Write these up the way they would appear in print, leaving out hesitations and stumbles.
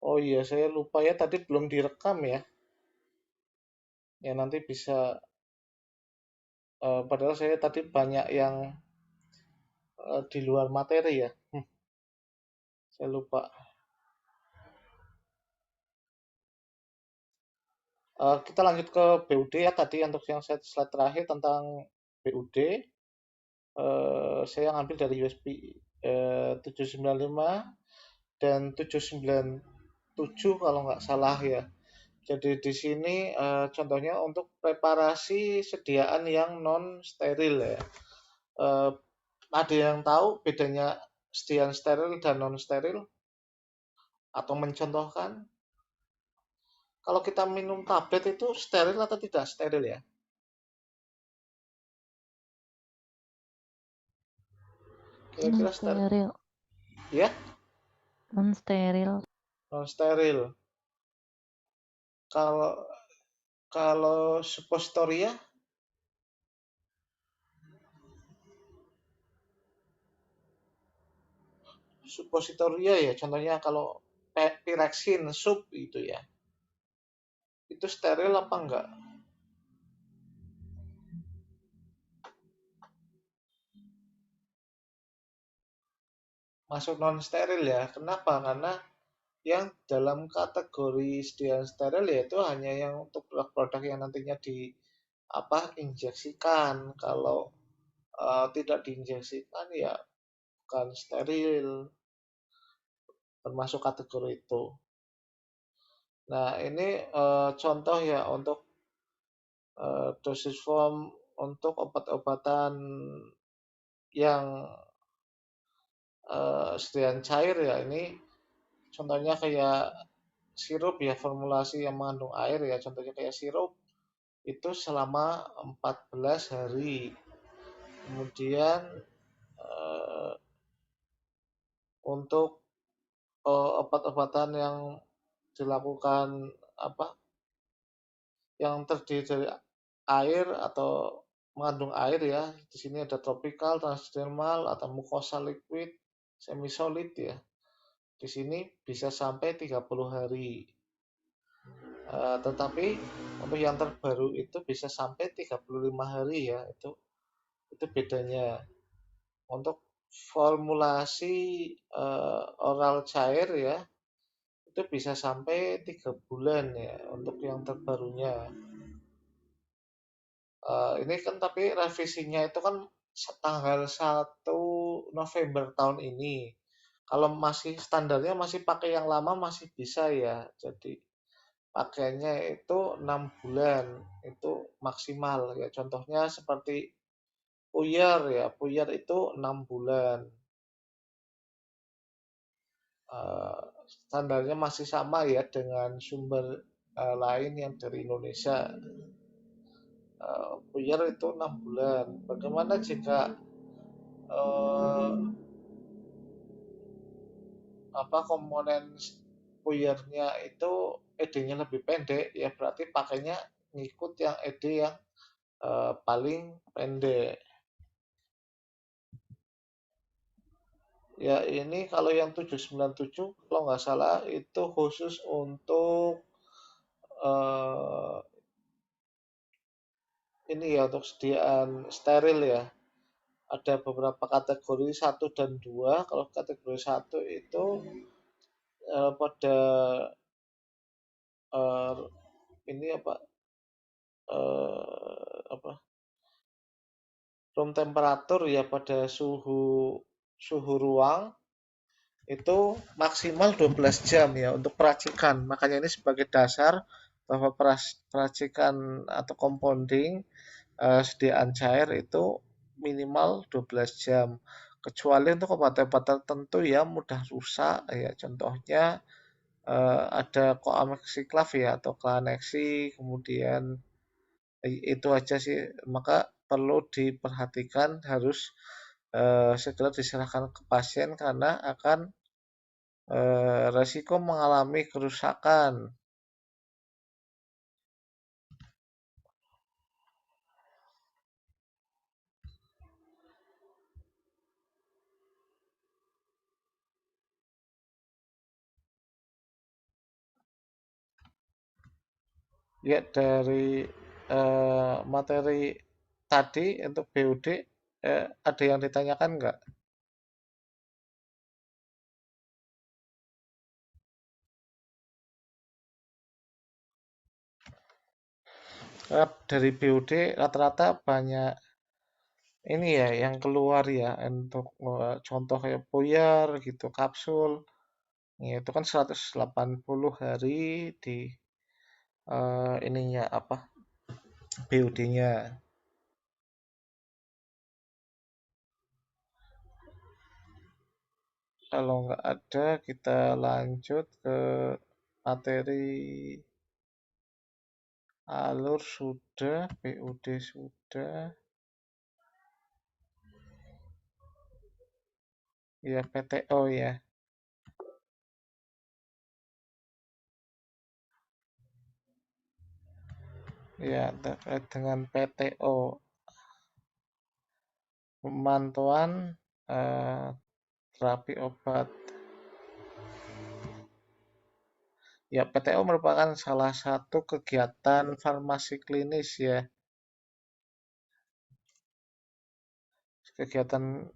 Oh iya, saya lupa ya tadi belum direkam ya. Ya nanti bisa, padahal saya tadi banyak yang di luar materi ya. Saya lupa. Kita lanjut ke BUD ya tadi untuk yang slide terakhir tentang BUD. Saya ngambil dari USB 795 dan 797 kalau nggak salah ya. Jadi di sini contohnya untuk preparasi sediaan yang non steril ya. Eh, ada yang tahu bedanya sediaan steril dan non steril atau mencontohkan? Kalau kita minum tablet itu steril atau tidak steril ya? Non Kira-kira steril? steril, Ya, non steril. non steril. Kalau kalau suppositoria, suppositoria ya. Contohnya kalau pirexin sup itu ya. Itu steril apa enggak? Masuk non steril ya. Kenapa? Karena yang dalam kategori sediaan steril yaitu hanya yang untuk produk-produk yang nantinya di apa injeksikan. Kalau tidak diinjeksikan ya bukan steril, termasuk kategori itu. Nah, ini contoh ya untuk dosis form untuk obat-obatan yang sediaan cair ya. Ini contohnya kayak sirup ya, formulasi yang mengandung air ya. Contohnya kayak sirup itu selama 14 hari. Kemudian eh, untuk obat-obatan yang dilakukan apa yang terdiri dari air atau mengandung air ya. Di sini ada topikal, transdermal atau mukosa liquid, semi solid ya. Di sini bisa sampai 30 hari. Tetapi untuk yang terbaru itu bisa sampai 35 hari ya. Itu bedanya. Untuk formulasi oral cair ya, itu bisa sampai 3 bulan ya untuk yang terbarunya. Ini kan tapi revisinya itu kan tanggal 1 November tahun ini. Kalau masih standarnya masih pakai yang lama masih bisa ya. Jadi pakainya itu 6 bulan itu maksimal ya. Contohnya seperti Puyer ya. Puyer itu 6 bulan. Eh, Standarnya masih sama ya dengan sumber lain yang dari Indonesia. Puyer itu 6 bulan. Bagaimana jika eh, apa komponen puyernya itu ED-nya lebih pendek ya berarti pakainya ngikut yang ED yang paling pendek. Ya ini kalau yang 797 kalau nggak salah itu khusus untuk eh, ini ya untuk sediaan steril ya. Ada beberapa kategori satu dan 2. Kalau kategori satu itu pada eh, ini apa room temperatur ya pada suhu suhu ruang itu maksimal 12 jam ya untuk peracikan. Makanya ini sebagai dasar bahwa peracikan atau compounding sediaan cair itu minimal 12 jam. Kecuali untuk obat-obat tertentu yang mudah rusak ya contohnya ada koamexiklaf ya atau Clanex, kemudian itu aja sih. Maka perlu diperhatikan harus segera diserahkan ke pasien karena akan resiko mengalami kerusakan. Ya dari materi tadi untuk BUD ada yang ditanyakan nggak? Dari BUD rata-rata banyak ini ya yang keluar ya untuk contoh kayak buyar gitu kapsul ya itu kan 180 hari di ininya apa BUD-nya. Kalau nggak ada kita lanjut ke materi alur sudah, BUD sudah, ya PTO ya. Ya, terkait dengan PTO, pemantauan eh, terapi obat. Ya, PTO merupakan salah satu kegiatan farmasi klinis ya. Kegiatan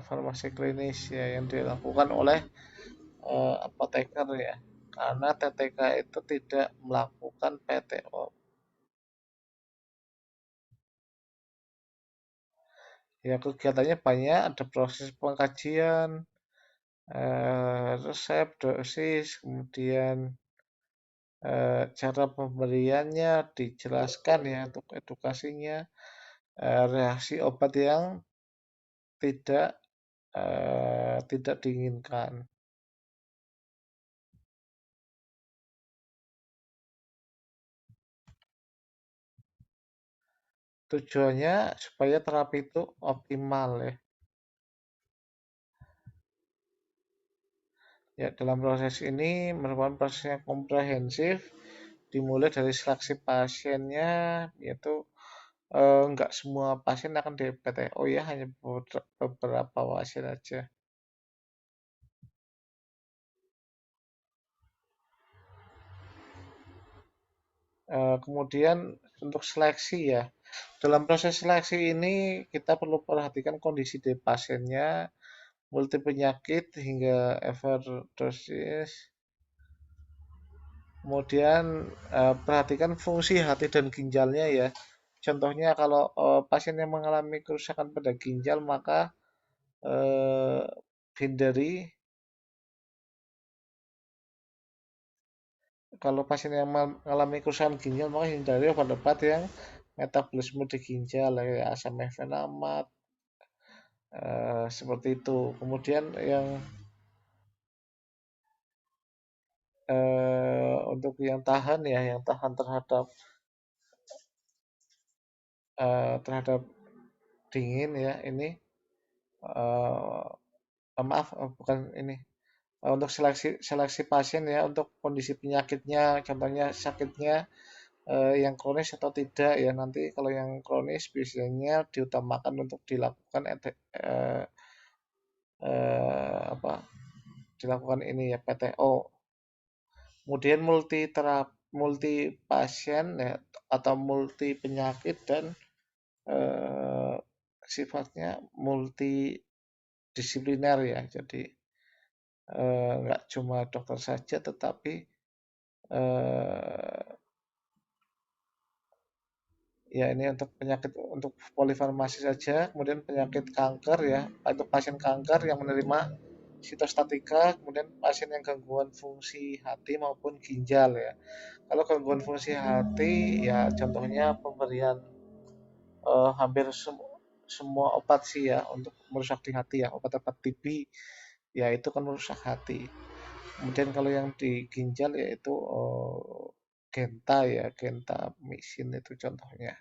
farmasi klinis ya yang dilakukan oleh apoteker ya. Karena TTK itu tidak melakukan PTO. Ya, kegiatannya banyak, ada proses pengkajian, resep, dosis, kemudian cara pemberiannya dijelaskan ya untuk edukasinya, reaksi obat yang tidak tidak diinginkan. Tujuannya supaya terapi itu optimal ya. Ya, dalam proses ini merupakan proses yang komprehensif, dimulai dari seleksi pasiennya, yaitu nggak semua pasien akan di PTO ya, hanya beberapa pasien aja. Kemudian untuk seleksi ya, dalam proses seleksi ini kita perlu perhatikan kondisi dari pasiennya, multi penyakit hingga overdosis. Kemudian perhatikan fungsi hati dan ginjalnya ya. Contohnya kalau pasien yang mengalami kerusakan pada ginjal maka eh, hindari kalau pasien yang mengalami kerusakan ginjal maka hindari obat-obat yang metabolisme di ginjal kayak asam efenamat seperti itu. Kemudian yang untuk yang tahan ya, yang tahan terhadap terhadap dingin ya ini maaf bukan ini. Untuk seleksi seleksi pasien ya untuk kondisi penyakitnya, contohnya sakitnya yang kronis atau tidak ya nanti kalau yang kronis biasanya diutamakan untuk dilakukan apa dilakukan ini ya PTO. Kemudian multi pasien ya, atau multi penyakit dan eh, sifatnya multidisipliner ya. Jadi nggak cuma dokter saja, tetapi eh, ya ini untuk penyakit untuk polifarmasi saja. Kemudian penyakit kanker ya, untuk pasien kanker yang menerima sitostatika, kemudian pasien yang gangguan fungsi hati maupun ginjal ya. Kalau gangguan fungsi hati ya contohnya pemberian hampir semua obat sih ya untuk merusak di hati ya, obat-obat TB ya itu kan merusak hati. Kemudian kalau yang di ginjal yaitu genta ya, genta misin itu contohnya.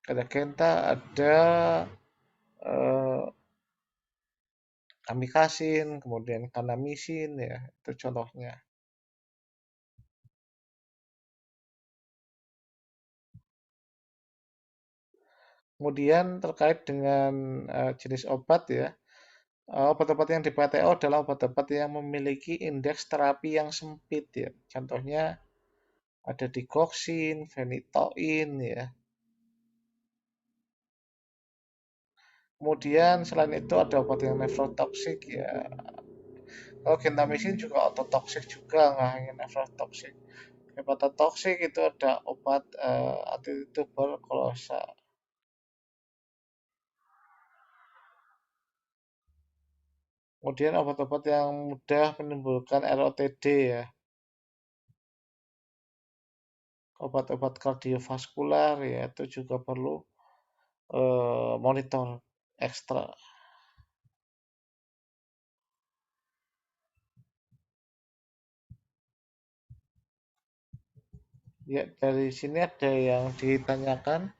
Ada genta, ada eh, amikasin, kemudian kanamisin ya, itu contohnya. Kemudian terkait dengan jenis obat ya, obat-obat yang di PTO adalah obat-obat yang memiliki indeks terapi yang sempit ya. Contohnya ada digoxin, phenytoin ya. Kemudian selain itu ada obat yang nefrotoksik ya. Kalau gentamicin juga ototoksik juga, nggak hanya nefrotoksik. Hepatotoksik itu ada obat anti tuberkulosa. Kemudian obat-obat yang mudah menimbulkan ROTD ya. Obat-obat kardiovaskular ya itu juga perlu monitor ekstra. Ya, dari sini ada yang ditanyakan.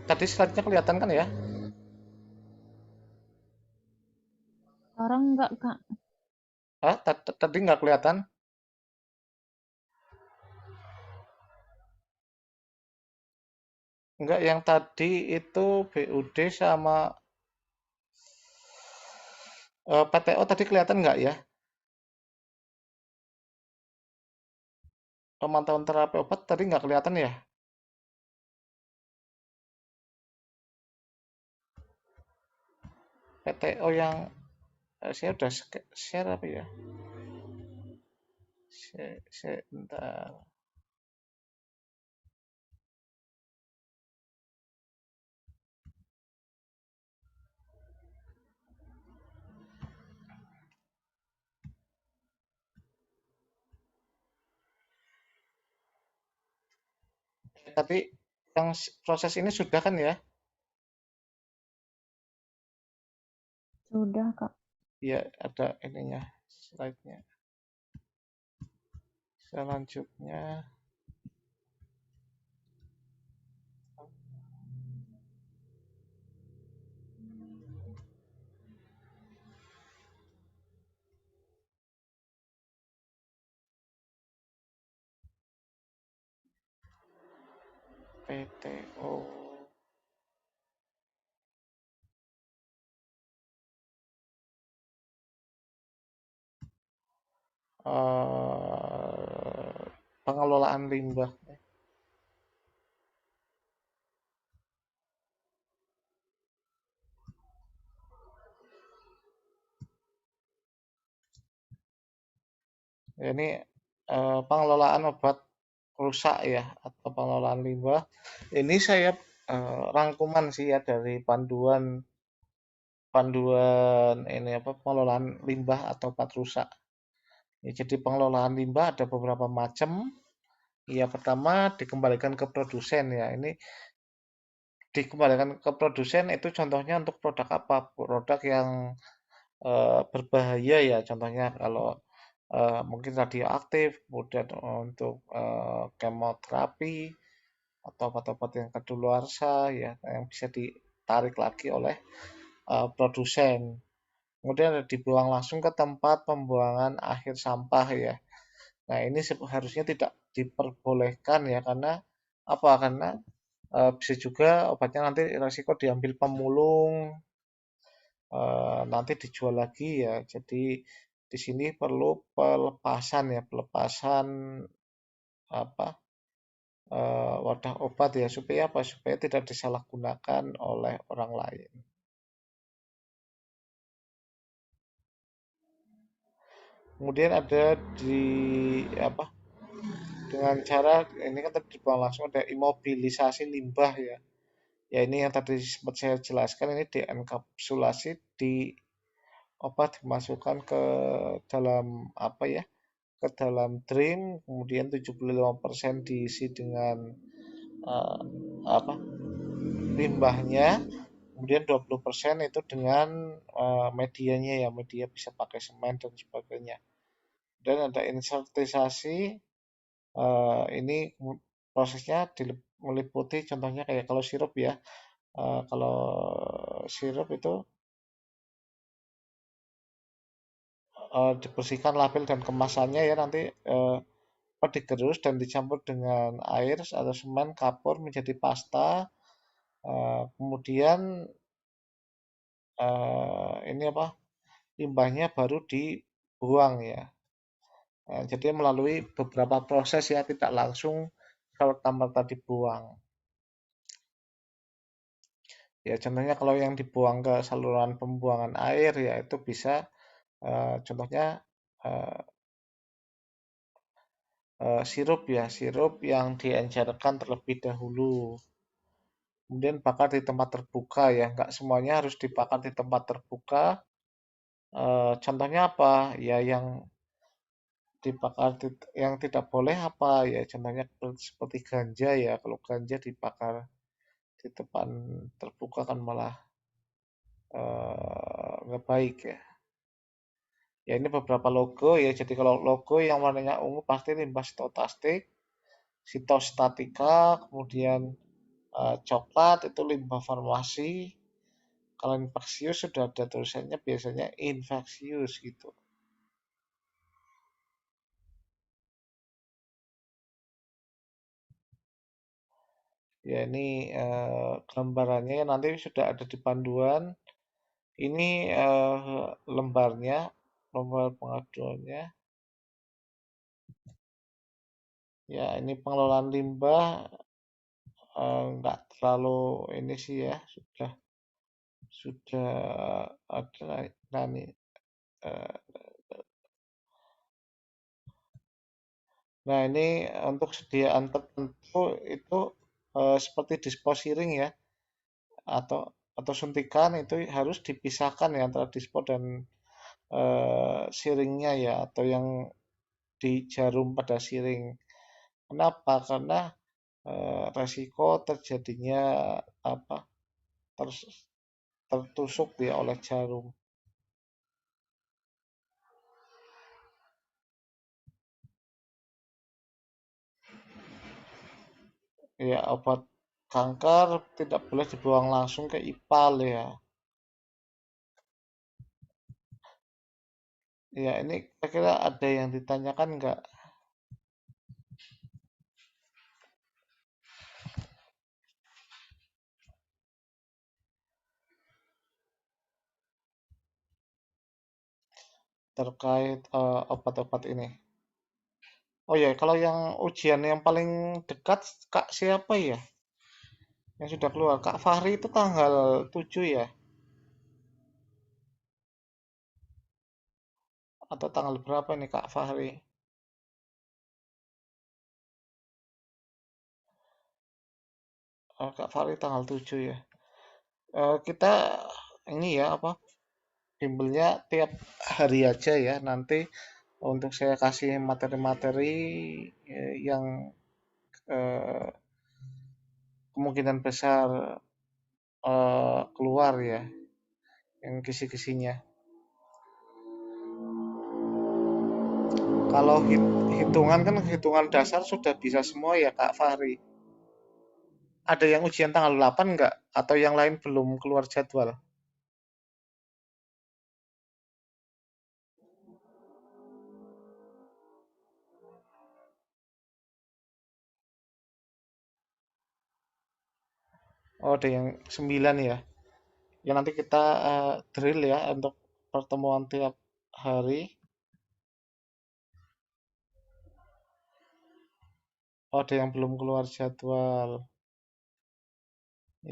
Tadi slide-nya kelihatan kan ya? Sekarang enggak, Kak. Ah, tadi nggak kelihatan? Enggak, yang tadi itu BUD sama PTO tadi kelihatan nggak ya? Pemantauan terapi obat tadi nggak kelihatan ya? PTO yang saya udah share apa ya? Bentar. Tapi yang proses ini sudah kan ya? Sudah, Kak. Ya, ada ininya, slide-nya. Selanjutnya, PTO. Pengelolaan limbah. Ini pengelolaan obat rusak ya atau pengelolaan limbah. Ini saya rangkuman sih ya dari panduan panduan ini apa pengelolaan limbah atau obat rusak. Ya, jadi pengelolaan limbah ada beberapa macam. Ya pertama dikembalikan ke produsen ya. Ini dikembalikan ke produsen itu contohnya untuk produk apa? Produk yang berbahaya ya. Contohnya kalau mungkin radioaktif, kemudian untuk kemoterapi atau obat-obat yang kadaluarsa ya yang bisa ditarik lagi oleh produsen. Kemudian dibuang langsung ke tempat pembuangan akhir sampah ya. Nah, ini harusnya tidak diperbolehkan ya karena apa? Karena bisa juga obatnya nanti resiko diambil pemulung, nanti dijual lagi ya. Jadi di sini perlu pelepasan ya, pelepasan apa wadah obat ya supaya apa? Supaya tidak disalahgunakan oleh orang lain. Kemudian ada di apa? Dengan cara ini kan tadi langsung ada imobilisasi limbah ya. Ya ini yang tadi sempat saya jelaskan ini dienkapsulasi di obat dimasukkan ke dalam apa ya? Ke dalam dream kemudian 75% diisi dengan uh, apa? Limbahnya, kemudian 20% itu dengan medianya ya, media bisa pakai semen dan sebagainya. Dan ada insertisasi ini prosesnya meliputi contohnya kayak kalau sirup ya. Kalau sirup itu dibersihkan label dan kemasannya ya nanti digerus dan dicampur dengan air atau semen kapur menjadi pasta. Kemudian ini apa? Limbahnya baru dibuang ya. Jadi melalui beberapa proses ya, tidak langsung serta-merta dibuang. Ya contohnya kalau yang dibuang ke saluran pembuangan air ya itu bisa contohnya eh, sirup ya, sirup yang diencerkan terlebih dahulu. Kemudian bakar di tempat terbuka ya, nggak semuanya harus dibakar di tempat terbuka. Contohnya apa? Ya dibakar yang tidak boleh apa ya? Contohnya seperti ganja ya. Kalau ganja dibakar di tempat terbuka kan malah nggak baik ya. Ya ini beberapa logo ya. Jadi kalau logo yang warnanya ungu pasti limbah sitostatika, kemudian coklat itu limbah farmasi. Kalau infeksius sudah ada tulisannya biasanya infeksius gitu. Ya ini gambarannya nanti sudah ada di panduan. Ini lembarnya, lembar pengaduannya. Ya ini pengelolaan limbah nggak terlalu ini sih ya sudah ada nah nih. eh, Nah ini untuk sediaan tertentu itu seperti disposiring ya atau suntikan itu harus dipisahkan ya antara dispo dan siringnya ya atau yang di jarum pada siring. Kenapa? Karena resiko terjadinya apa tertusuk dia oleh jarum. Ya obat kanker tidak boleh dibuang langsung ke ipal ya. Ya ini kira-kira ada yang ditanyakan nggak terkait obat-obat ini? Oh ya, kalau yang ujian yang paling dekat Kak siapa ya? Yang sudah keluar. Kak Fahri itu tanggal 7 ya? Atau tanggal berapa nih Kak Fahri? Kak Fahri tanggal 7 ya. Kita ini ya apa? Bimbelnya tiap hari aja ya. Nanti untuk saya kasih materi-materi yang eh, kemungkinan besar keluar ya, yang kisi-kisinya. Kalau hitungan kan hitungan dasar sudah bisa semua ya Kak Fahri. Ada yang ujian tanggal 8 nggak? Atau yang lain belum keluar jadwal? Oh, ada yang 9 ya. Ya nanti kita drill ya untuk pertemuan tiap hari. Oh, ada yang belum keluar jadwal.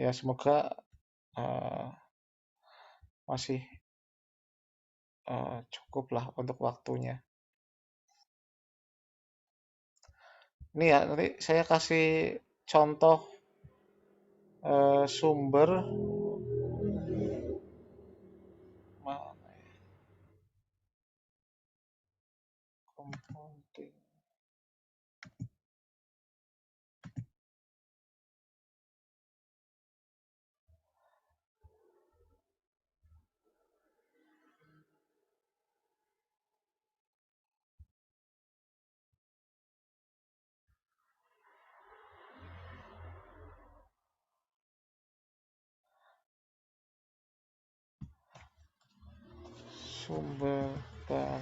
Ya semoga eh, masih cukup lah untuk waktunya. Ini ya nanti saya kasih contoh sumber compounding. Sumber bahan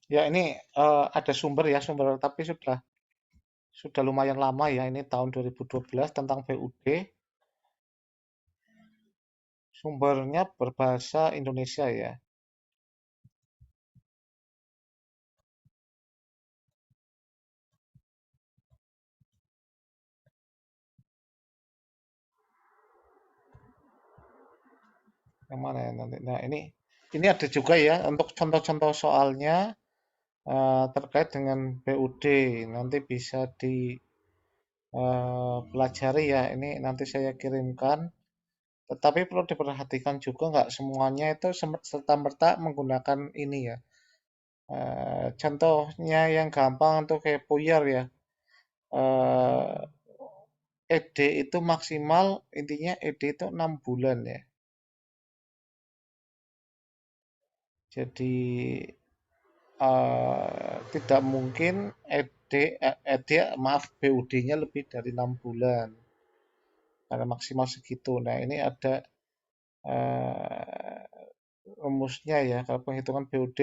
Ya ini ada sumber ya, sumber tapi sudah lumayan lama ya, ini tahun 2012 tentang BUD. Sumbernya berbahasa Indonesia ya. Yang mana ya nanti? Nah, ini ada juga ya untuk contoh-contoh soalnya terkait dengan BUD. Nanti bisa dipelajari ya. Ini nanti saya kirimkan. Tetapi perlu diperhatikan juga nggak semuanya itu serta-merta menggunakan ini ya. Contohnya yang gampang untuk kayak Puyer ya. ED itu maksimal, intinya ED itu 6 bulan ya. Jadi tidak mungkin maaf BUD-nya lebih dari 6 bulan karena maksimal segitu. Nah ini ada eh, rumusnya ya kalau penghitungan BUD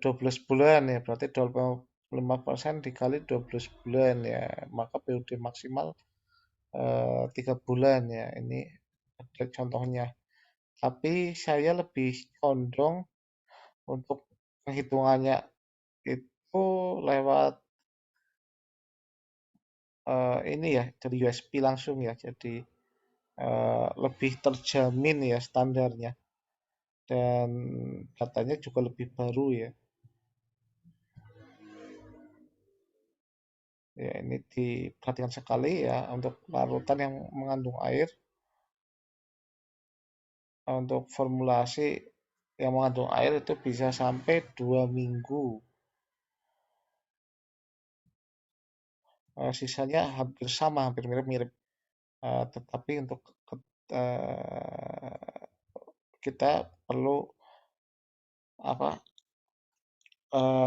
12 bulan ya berarti 25% dikali 12 bulan ya maka BUD maksimal 3 bulan ya ini ada contohnya. Tapi saya lebih condong untuk penghitungannya itu lewat ini ya dari USB langsung ya. Jadi lebih terjamin ya standarnya dan datanya juga lebih baru ya. Ya ini diperhatikan sekali ya untuk larutan yang mengandung air untuk formulasi yang mengandung air itu bisa sampai 2 minggu. Sisanya hampir sama, hampir mirip-mirip. Tetapi untuk eh, kita perlu apa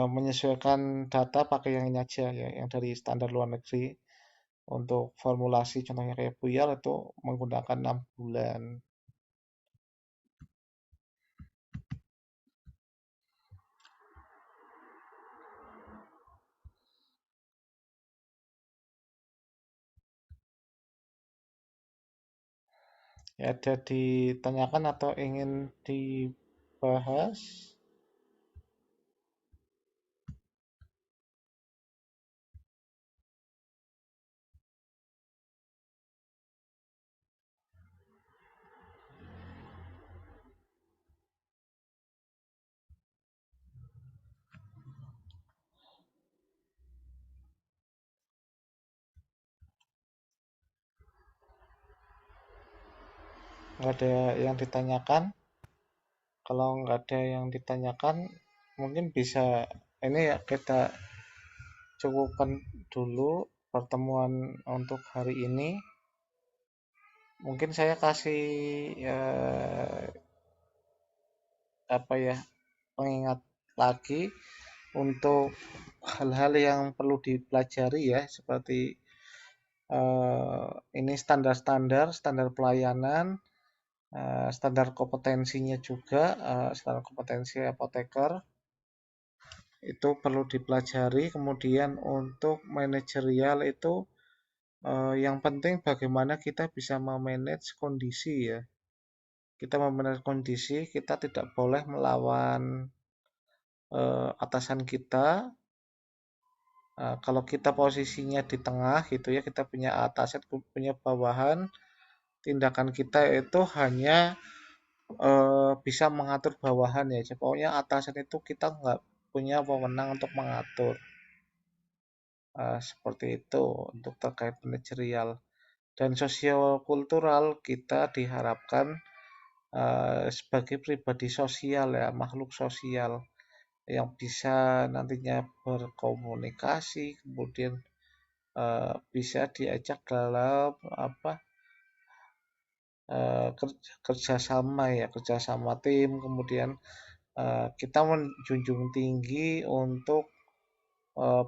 menyesuaikan data pakai yang ini aja ya, yang dari standar luar negeri. Untuk formulasi contohnya kayak Buyar itu menggunakan 6 bulan. Ya, ada ditanyakan atau ingin dibahas? Nggak ada yang ditanyakan? Kalau nggak ada yang ditanyakan, mungkin bisa ini ya kita cukupkan dulu pertemuan untuk hari ini. Mungkin saya kasih apa ya pengingat lagi untuk hal-hal yang perlu dipelajari ya seperti ini standar pelayanan, standar kompetensinya juga, standar kompetensi apoteker itu perlu dipelajari. Kemudian untuk manajerial itu yang penting bagaimana kita bisa memanage kondisi ya. Kita memanage kondisi, kita tidak boleh melawan atasan kita. Kalau kita posisinya di tengah gitu ya, kita punya atasan, punya bawahan, tindakan kita itu hanya bisa mengatur bawahan ya. Pokoknya atasan itu kita nggak punya wewenang untuk mengatur. Seperti itu untuk terkait manajerial. Dan sosial kultural kita diharapkan sebagai pribadi sosial ya, makhluk sosial yang bisa nantinya berkomunikasi, kemudian bisa diajak dalam apa kerjasama ya, kerjasama tim, kemudian kita menjunjung tinggi untuk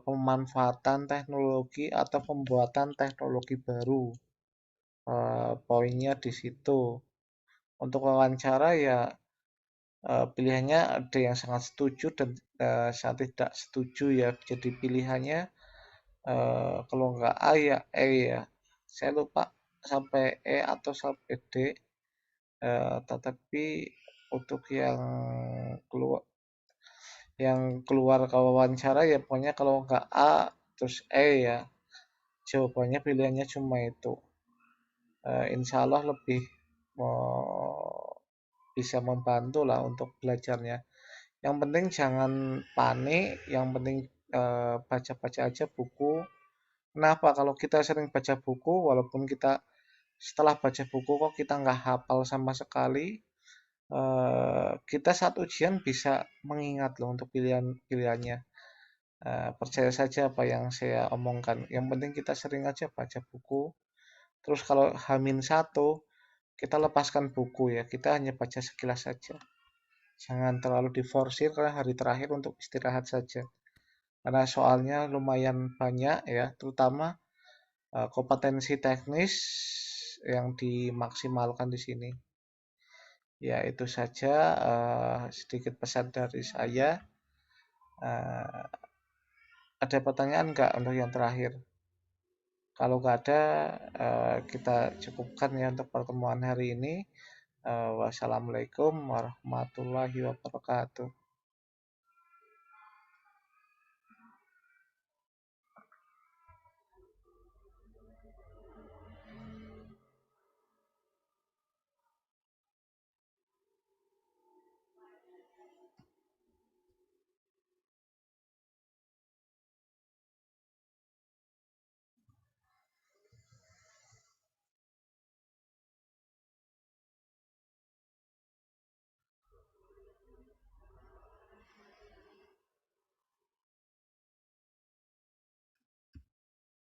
pemanfaatan teknologi atau pembuatan teknologi baru. Poinnya di situ. Untuk wawancara ya Pilihannya ada yang sangat setuju dan sangat tidak setuju ya. Jadi pilihannya kalau nggak A ya E ya. Saya lupa sampai E atau sampai D. Tetapi untuk yang keluar ke wawancara ya pokoknya kalau nggak A terus E ya. Jawabannya pilihannya cuma itu. Insya Allah lebih bisa membantu lah untuk belajarnya. Yang penting jangan panik, yang penting baca-baca aja buku. Kenapa? Kalau kita sering baca buku, walaupun kita setelah baca buku kok kita nggak hafal sama sekali, kita saat ujian bisa mengingat loh untuk pilihan-pilihannya. Percaya saja apa yang saya omongkan. Yang penting kita sering aja baca buku. Terus kalau H-1, kita lepaskan buku ya. Kita hanya baca sekilas saja. Jangan terlalu diforsir karena hari terakhir untuk istirahat saja. Karena soalnya lumayan banyak ya, terutama kompetensi teknis yang dimaksimalkan di sini. Ya itu saja sedikit pesan dari saya. Eh, ada pertanyaan nggak untuk yang terakhir? Kalau nggak ada, kita cukupkan ya untuk pertemuan hari ini. Wassalamualaikum warahmatullahi wabarakatuh.